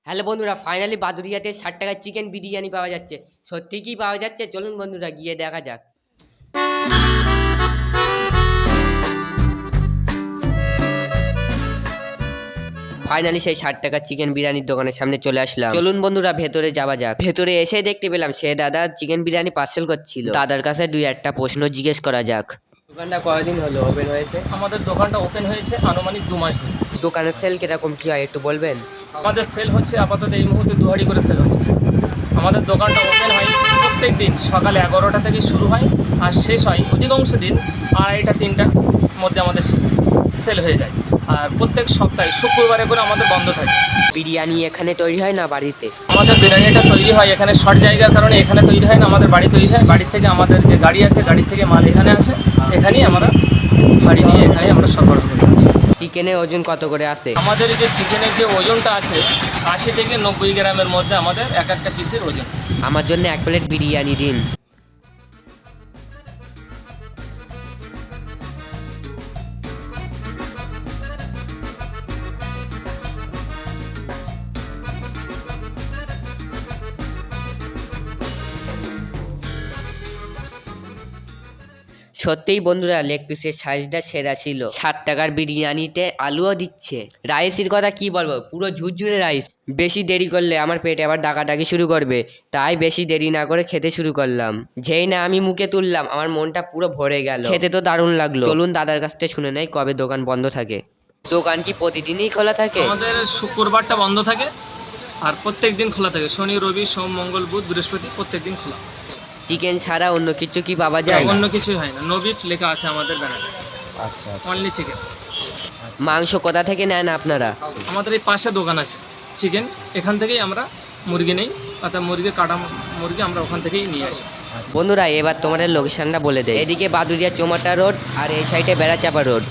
Hello বন্ধুরা, finally বাদুড়িয়াতে 60 টাকার chicken biryani পাওয়া যাচ্ছে। সত্যি কি পাওয়া যাচ্ছে? চলুন বন্ধুরা গিয়ে দেখা যাক। ফাইনালি সেই 60 টাকার চিকেন বিরিয়ানির দোকানের সামনে চলে আসলাম। চলুন বন্ধুরা ভেতরে যাওয়া যাক। ভেতরে এসে দেখতে পেলাম সে দাদা চিকেন বিরিয়ানি পার্সেল করছিল। দাদার কাছে দুই একটা প্রশ্ন জিজ্ঞেস করা যাক। দোকানটা কয়দিন হলো ওপেন হয়েছে? আমাদের দোকানটা ওপেন হয়েছে আনুমানিক 2 মাস ধরে। দোকানের সেল কিরকম কি হয় একটু বলবেন? আমাদের সেল হচ্ছে আপাতত এই মুহূর্তে 2 হাঁড়ি করে সেল হচ্ছে। আমাদের দোকানটা ওপেন হয় প্রত্যেক দিন সকাল 11টা থেকে শুরু হয় আর শেষ হয় অধিকাংশ দিন 2:30টা 3টার মধ্যে আমাদের সেল হয়ে যায়। আর প্রত্যেক সপ্তাহে শুক্রবারে করে আমাদের বন্ধ থাকে। বিরিয়ানি এখানে তৈরি হয় না বাড়িতে? আমাদের বিরিয়ানিটা তৈরি হয় এখানে শর্ট জায়গার কারণে এখানে তৈরি হয় না, আমাদের বাড়ি তৈরি হয়। বাড়ি থেকে আমাদের যে গাড়ি আছে গাড়ি থেকে মাল এখানে আসে, এখানেই আমরা গাড়ি নিয়ে এখানেই আমরা সরবরাহ করি। চিকেনের ওজন কত করে আছে? আমাদের যে চিকেনের যে ওজনটা আছে 80 থেকে 90 গ্রামের মধ্যে আমাদের এক একটা পিসের ওজন। আমার জন্য 1 প্লেট বিরিয়ানি দিন। সত্যিই বন্ধুরা লেগ পিসের সাইজটা সেরা ছিল। 60 টাকার বিরিয়ানিতে আলুও দিচ্ছে। রাইসের কথা কি বলবো, পুরো ঝুরঝুরে রাইস। বেশি দেরি করলে আমার পেটে আবার ডাকাডাকি শুরু করবে, তাই বেশি দেরি না করে খেতে শুরু করলাম। যেই না আমি মুখে তুললাম আমার মনটা পুরো ভরে গেল। খেতে তো দারুণ লাগলো। চলুন দাদার কাছ থেকে শুনে নেই কবে দোকান বন্ধ থাকে। দোকান কি প্রতিদিনই খোলা থাকে? আমাদের শুক্রবারটা বন্ধ থাকে আর প্রত্যেক দিন খোলা থাকে। শনি রবি সোম মঙ্গল বুধ বৃহস্পতি প্রত্যেক দিন খোলা। চিকেন ছাড়া অন্য কিছু কি পাওয়া যায়? অন্য কিছুই হয় না, নো বিফ লেখা আছে আমাদের ব্যানারে। আচ্ছা অনলি চিকেন। মাংস কোথা থেকে নেন আপনারা? আমাদের এই পাশে দোকান আছে চিকেন, এখান থেকেই আমরা মুরগি নেই, অর্থাৎ মুরগি কাটা মুরগি আমরা ওখান থেকেই নিয়ে আসি। বন্ধুরা এবার তোমাদের লোকেশনটা বলে দেয়। এদিকে বাদুরিয়া চৌমাটা রোড আর এই সাইডে বেড়াচাপা রোড।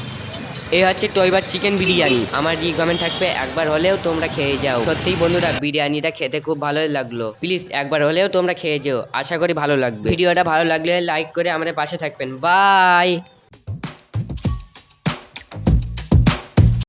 এই হচ্ছে টইবার চিকেন বিরিয়ানি। আমার রিকমেন্ড থাকবে একবার হলেও তোমরা খেয়ে যাও। সত্যিই বন্ধুরা বিরিয়ানিটা খেতে খুব ভালোই লাগলো। প্লিজ একবার হলেও তোমরা খেয়ে যাও, আশা করি ভালো লাগবে। ভিডিওটা ভালো লাগলে লাইক করে আমাদের পাশে থাকবেন। বাই।